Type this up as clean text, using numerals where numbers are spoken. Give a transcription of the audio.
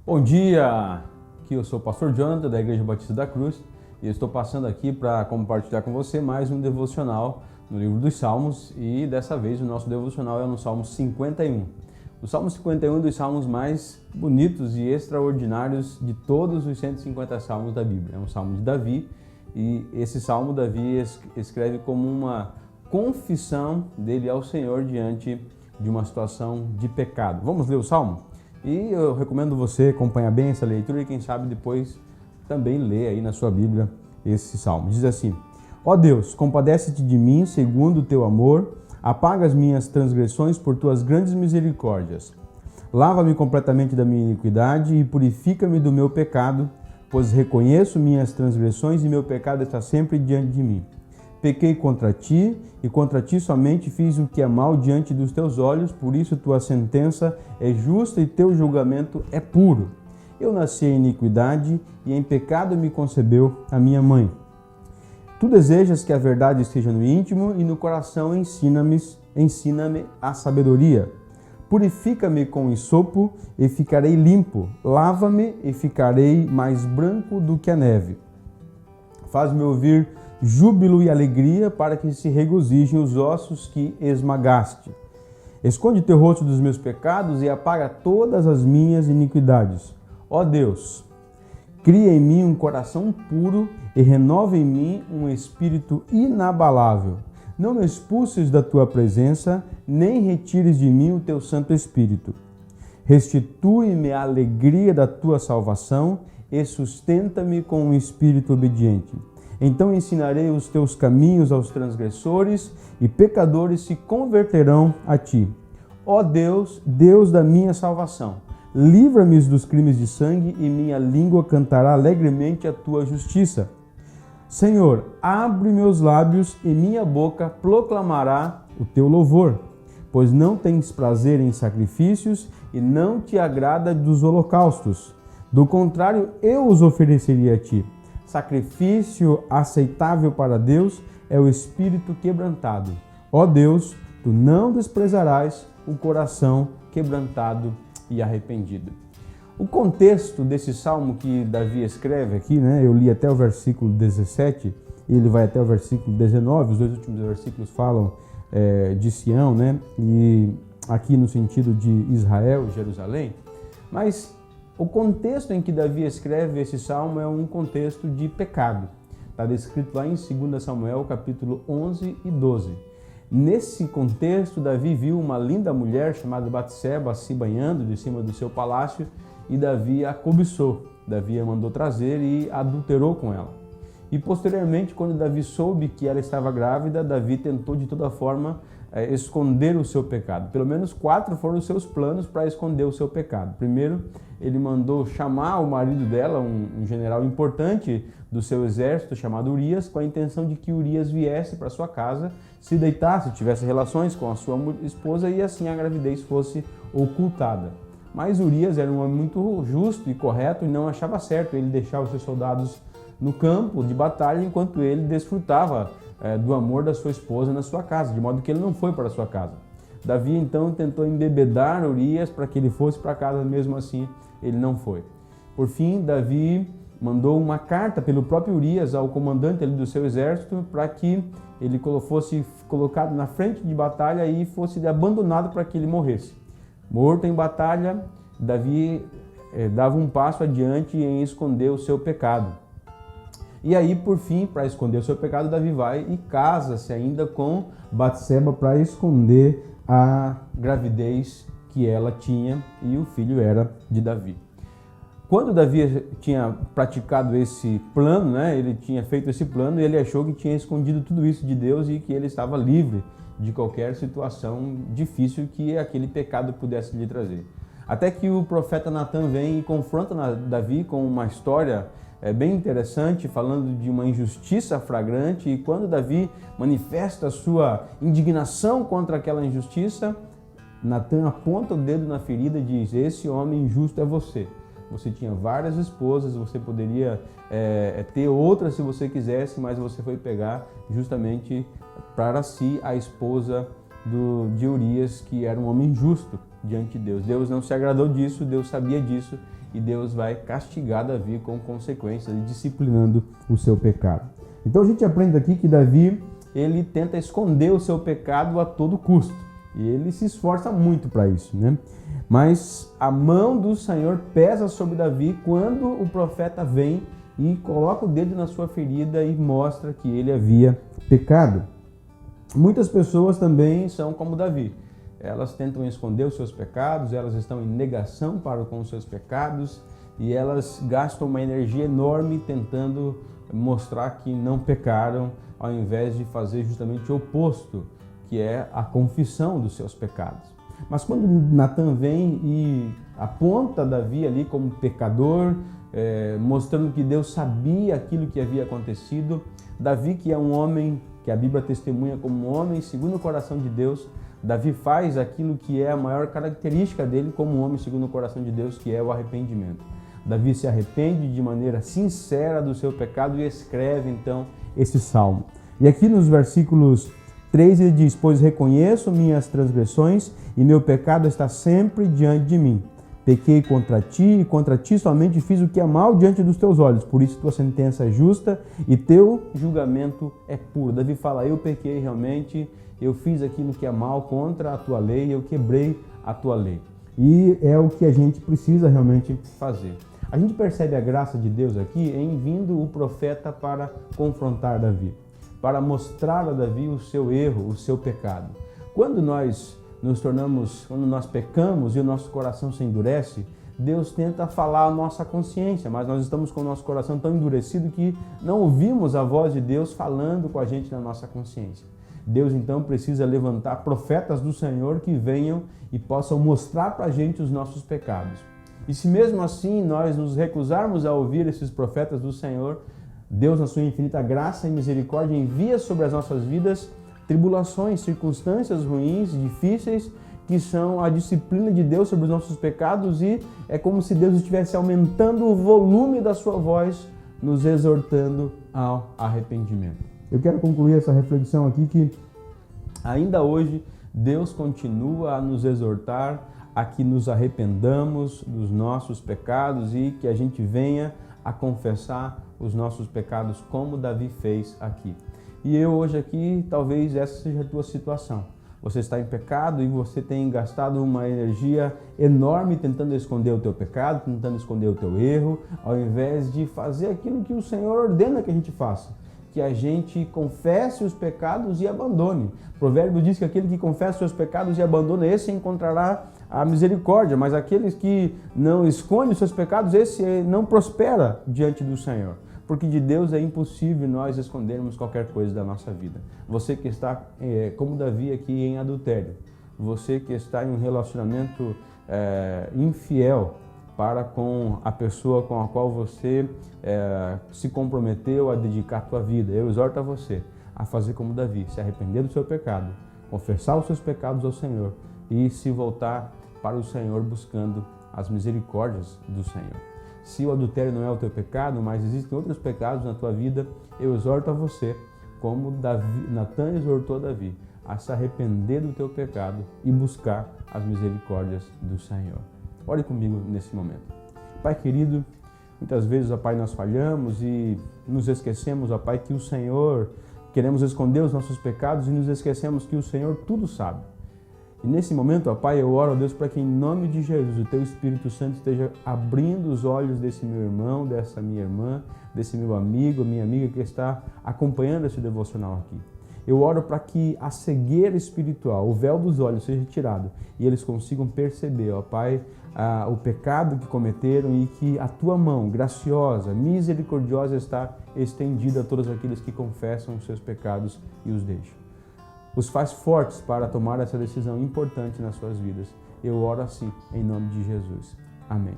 Bom dia! Aqui eu sou o pastor Jonathan da Igreja Batista da Cruz e eu estou passando aqui para compartilhar com você mais um devocional no livro dos Salmos e dessa vez o nosso devocional é no Salmo 51. O Salmo 51 é um dos salmos mais bonitos e extraordinários de todos os 150 salmos da Bíblia. É um salmo de Davi e esse salmo Davi escreve como uma confissão dele ao Senhor diante de uma situação de pecado. Vamos ler o salmo? E eu recomendo você acompanhar bem essa leitura e quem sabe depois também ler aí na sua Bíblia esse salmo. Diz assim: Ó Deus, compadece-te de mim segundo o teu amor, apaga as minhas transgressões por tuas grandes misericórdias. Lava-me completamente da minha iniquidade e purifica-me do meu pecado, pois reconheço minhas transgressões e meu pecado está sempre diante de mim. Pequei contra ti, e contra ti somente fiz o que é mal diante dos teus olhos, por isso tua sentença é justa e teu julgamento é puro. Eu nasci em iniquidade, e em pecado me concebeu a minha mãe. Tu desejas que a verdade esteja no íntimo, e no coração ensina-me a sabedoria. Purifica-me com hisopo, e ficarei limpo. Lava-me, e ficarei mais branco do que a neve. Faz-me ouvir júbilo e alegria, para que se regozijem os ossos que esmagaste. Esconde teu rosto dos meus pecados e apaga todas as minhas iniquidades. Ó Deus, cria em mim um coração puro e renova em mim um espírito inabalável. Não me expulses da tua presença, nem retires de mim o teu Santo Espírito. Restitui-me a alegria da tua salvação e sustenta-me com um espírito obediente. Então ensinarei os teus caminhos aos transgressores e pecadores se converterão a ti. Ó Deus, Deus da minha salvação, livra-me dos crimes de sangue e minha língua cantará alegremente a tua justiça. Senhor, abre meus lábios e minha boca proclamará o teu louvor, pois não tens prazer em sacrifícios e não te agrada dos holocaustos. Do contrário, eu os ofereceria a ti. Sacrifício aceitável para Deus é o espírito quebrantado. Ó Deus, tu não desprezarás o coração quebrantado e arrependido. O contexto desse salmo que Davi escreve aqui, eu li até o versículo 17 e ele vai até o versículo 19, os dois últimos versículos falam de Sião, e aqui no sentido de Israel, Jerusalém, mas o contexto em que Davi escreve esse salmo é um contexto de pecado. Está descrito lá em 2 Samuel, capítulo 11 e 12. Nesse contexto, Davi viu uma linda mulher chamada Batseba se banhando de cima do seu palácio e Davi a cobiçou. Davi a mandou trazer e adulterou com ela. E posteriormente, quando Davi soube que ela estava grávida, Davi tentou de toda forma esconder o seu pecado. Pelo menos 4 foram os seus planos para esconder o seu pecado. Primeiro, ele mandou chamar o marido dela, um general importante do seu exército, chamado Urias, com a intenção de que Urias viesse para sua casa, se deitasse, tivesse relações com a sua esposa e assim a gravidez fosse ocultada. Mas Urias era um homem muito justo e correto e não achava certo ele deixar os seus soldados no campo de batalha enquanto ele desfrutava do amor da sua esposa na sua casa, de modo que ele não foi para a sua casa. Davi então tentou embebedar Urias para que ele fosse para casa, mesmo assim ele não foi. Por fim, Davi mandou uma carta pelo próprio Urias ao comandante do seu exército para que ele fosse colocado na frente de batalha e fosse abandonado para que ele morresse. Morto em batalha, Davi dava um passo adiante em esconder o seu pecado. E aí, por fim, para esconder o seu pecado, Davi vai e casa-se ainda com Batseba para esconder a gravidez que ela tinha e o filho era de Davi. Quando Davi tinha praticado esse plano, ele tinha feito esse plano e ele achou que tinha escondido tudo isso de Deus e que ele estava livre de qualquer situação difícil que aquele pecado pudesse lhe trazer. Até que o profeta Natan vem e confronta Davi com uma história bem interessante, falando de uma injustiça flagrante, e quando Davi manifesta a sua indignação contra aquela injustiça, Natan aponta o dedo na ferida e diz: esse homem injusto é você. Você tinha várias esposas, você poderia ter outras se você quisesse, mas você foi pegar justamente para si a esposa de Urias, que era um homem justo diante de Deus. Deus não se agradou disso, Deus sabia disso e Deus vai castigar Davi com consequências, disciplinando o seu pecado. Então a gente aprende aqui que Davi, ele tenta esconder o seu pecado a todo custo. E ele se esforça muito para isso, né? Mas a mão do Senhor pesa sobre Davi quando o profeta vem e coloca o dedo na sua ferida e mostra que ele havia pecado. Muitas pessoas também são como Davi. Elas tentam esconder os seus pecados, elas estão em negação para com os seus pecados e elas gastam uma energia enorme tentando mostrar que não pecaram, ao invés de fazer justamente o oposto, que é a confissão dos seus pecados. Mas quando Natan vem e aponta Davi ali como pecador, mostrando que Deus sabia aquilo que havia acontecido, Davi, que é um homem que a Bíblia testemunha como um homem segundo o coração de Deus, Davi faz aquilo que é a maior característica dele como um homem segundo o coração de Deus, que é o arrependimento. Davi se arrepende de maneira sincera do seu pecado e escreve então esse salmo. E aqui nos versículos 3 ele diz: pois reconheço minhas transgressões e meu pecado está sempre diante de mim. Pequei contra ti e contra ti somente fiz o que é mal diante dos teus olhos. Por isso tua sentença é justa e teu julgamento é puro. Davi fala: eu pequei realmente, eu fiz aquilo que é mal contra a tua lei, eu quebrei a tua lei. E é o que a gente precisa realmente fazer. A gente percebe a graça de Deus aqui em vindo o profeta para confrontar Davi, para mostrar a Davi o seu erro, o seu pecado. Quando nós pecamos e o nosso coração se endurece, Deus tenta falar a nossa consciência, mas nós estamos com o nosso coração tão endurecido que não ouvimos a voz de Deus falando com a gente na nossa consciência. Deus então precisa levantar profetas do Senhor que venham e possam mostrar para a gente os nossos pecados. E se mesmo assim nós nos recusarmos a ouvir esses profetas do Senhor, Deus, na sua infinita graça e misericórdia, envia sobre as nossas vidas tribulações, circunstâncias ruins, difíceis, que são a disciplina de Deus sobre os nossos pecados, e é como se Deus estivesse aumentando o volume da sua voz, nos exortando ao arrependimento. Eu quero concluir essa reflexão aqui que ainda hoje Deus continua a nos exortar a que nos arrependamos dos nossos pecados e que a gente venha a confessar os nossos pecados como Davi fez aqui. E eu hoje aqui, talvez essa seja a tua situação. Você está em pecado e você tem gastado uma energia enorme tentando esconder o teu pecado, tentando esconder o teu erro, ao invés de fazer aquilo que o Senhor ordena que a gente faça, que a gente confesse os pecados e abandone. O provérbio diz que aquele que confessa os seus pecados e abandona, esse encontrará a misericórdia, mas aqueles que não escondem os seus pecados, esse não prospera diante do Senhor. Porque de Deus é impossível nós escondermos qualquer coisa da nossa vida. Você que está, como Davi aqui, em adultério, você que está em um relacionamento infiel para com a pessoa com a qual você se comprometeu a dedicar a tua vida, eu exorto a você a fazer como Davi, se arrepender do seu pecado, confessar os seus pecados ao Senhor e se voltar para o Senhor buscando as misericórdias do Senhor. Se o adultério não é o teu pecado, mas existem outros pecados na tua vida, eu exorto a você, como Natan exortou Davi, a se arrepender do teu pecado e buscar as misericórdias do Senhor. Ore comigo nesse momento. Pai querido, muitas vezes, ó Pai, nós falhamos e nos esquecemos, ó Pai, que o Senhor, queremos esconder os nossos pecados e nos esquecemos que o Senhor tudo sabe. E nesse momento, ó Pai, eu oro a Deus para que em nome de Jesus o Teu Espírito Santo esteja abrindo os olhos desse meu irmão, dessa minha irmã, desse meu amigo, minha amiga que está acompanhando esse devocional aqui. Eu oro para que a cegueira espiritual, o véu dos olhos seja tirado e eles consigam perceber, ó Pai, o pecado que cometeram e que a Tua mão graciosa, misericordiosa está estendida a todos aqueles que confessam os seus pecados e os deixam. Os faz fortes para tomar essa decisão importante nas suas vidas. Eu oro assim, em nome de Jesus. Amém.